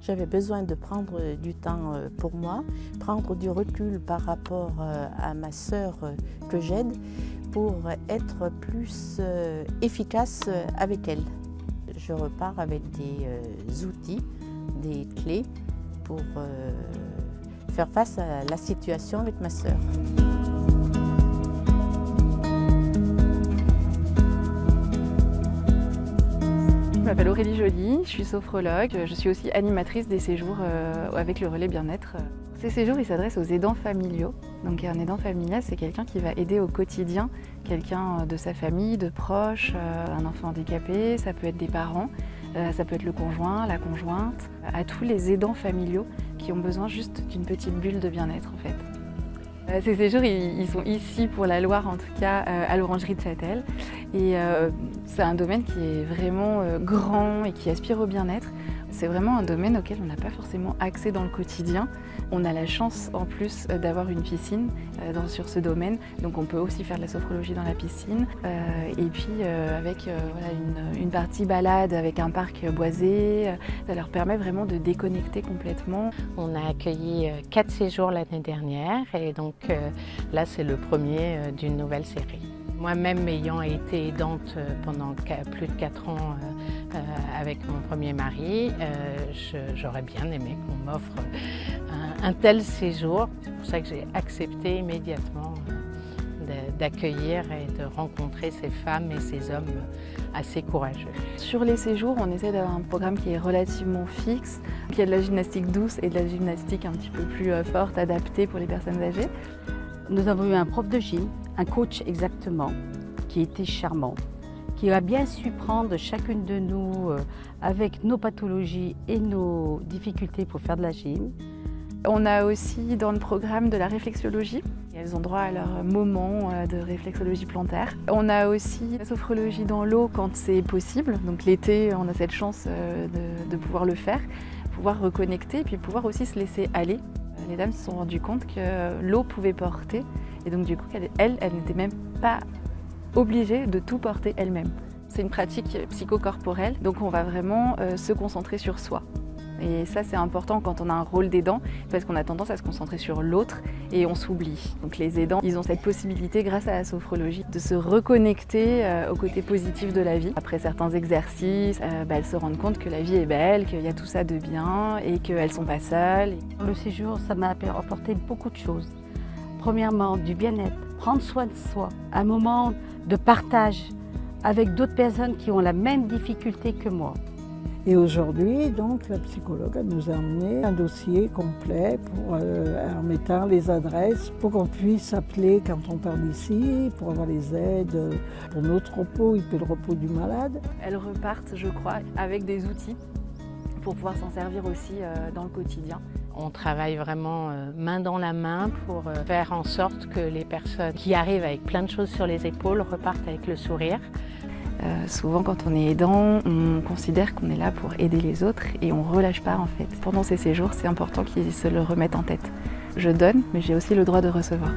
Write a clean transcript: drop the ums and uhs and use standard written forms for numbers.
J'avais besoin de prendre du temps pour moi, prendre du recul par rapport à ma sœur que j'aide pour être plus efficace avec elle. Je repars avec des outils, des clés pour faire face à la situation avec ma sœur. Je m'appelle Aurélie Joly, je suis sophrologue, je suis aussi animatrice des séjours avec le relais bien-être. Ces séjours, ils s'adressent aux aidants familiaux. Donc un aidant familial, c'est quelqu'un qui va aider au quotidien, quelqu'un de sa famille, de proches, un enfant handicapé, ça peut être des parents, ça peut être le conjoint, la conjointe, à tous les aidants familiaux qui ont besoin juste d'une petite bulle de bien-être en fait. Ces séjours, ils sont ici pour la Loire, en tout cas à l'Orangerie de Châtel. Et c'est un domaine qui est vraiment grand et qui aspire au bien-être. C'est vraiment un domaine auquel on n'a pas forcément accès dans le quotidien. On a la chance en plus d'avoir une piscine sur ce domaine, donc on peut aussi faire de la sophrologie dans la piscine. Et puis avec voilà, une partie balade avec un parc boisé, ça leur permet vraiment de déconnecter complètement. On a accueilli 4 séjours l'année dernière et donc là c'est le premier d'une nouvelle série. Moi-même ayant été aidante pendant plus de 4 ans avec mon premier mari, j'aurais bien aimé qu'on m'offre un tel séjour. C'est pour ça que j'ai accepté immédiatement d'accueillir et de rencontrer ces femmes et ces hommes assez courageux. Sur les séjours, on essaie d'avoir un programme qui est relativement fixe. Il y a de la gymnastique douce et de la gymnastique un petit peu plus forte, adaptée pour les personnes âgées. Nous avons eu un prof de gym, un coach exactement, qui était charmant, qui a bien su prendre chacune de nous avec nos pathologies et nos difficultés pour faire de la gym. On a aussi dans le programme de la réflexologie. Elles ont droit à leur moment de réflexologie plantaire. On a aussi la sophrologie dans l'eau quand c'est possible. Donc l'été, on a cette chance de pouvoir le faire, pouvoir reconnecter et puis pouvoir aussi se laisser aller. Les dames se sont rendues compte que l'eau pouvait porter et donc du coup, elles n'étaient même pas obligées de tout porter elles-mêmes. C'est une pratique psychocorporelle, donc on va vraiment se concentrer sur soi. Et ça, c'est important quand on a un rôle d'aidant parce qu'on a tendance à se concentrer sur l'autre et on s'oublie. Donc les aidants, ils ont cette possibilité, grâce à la sophrologie, de se reconnecter au côté positif de la vie. Après certains exercices, elles se rendent compte que la vie est belle, qu'il y a tout ça de bien et qu'elles ne sont pas seules. Le séjour, ça m'a apporté beaucoup de choses. Premièrement, du bien-être, prendre soin de soi, un moment de partage avec d'autres personnes qui ont la même difficulté que moi. Et aujourd'hui, donc, la psychologue nous a amené un dossier complet en mettant les adresses pour qu'on puisse appeler quand on part d'ici, pour avoir les aides pour notre repos et puis le repos du malade. Elles repartent, je crois, avec des outils pour pouvoir s'en servir aussi dans le quotidien. On travaille vraiment main dans la main pour faire en sorte que les personnes qui arrivent avec plein de choses sur les épaules repartent avec le sourire. Souvent quand on est aidant, on considère qu'on est là pour aider les autres et on ne relâche pas en fait. Pendant ces séjours, c'est important qu'ils se le remettent en tête. Je donne, mais j'ai aussi le droit de recevoir.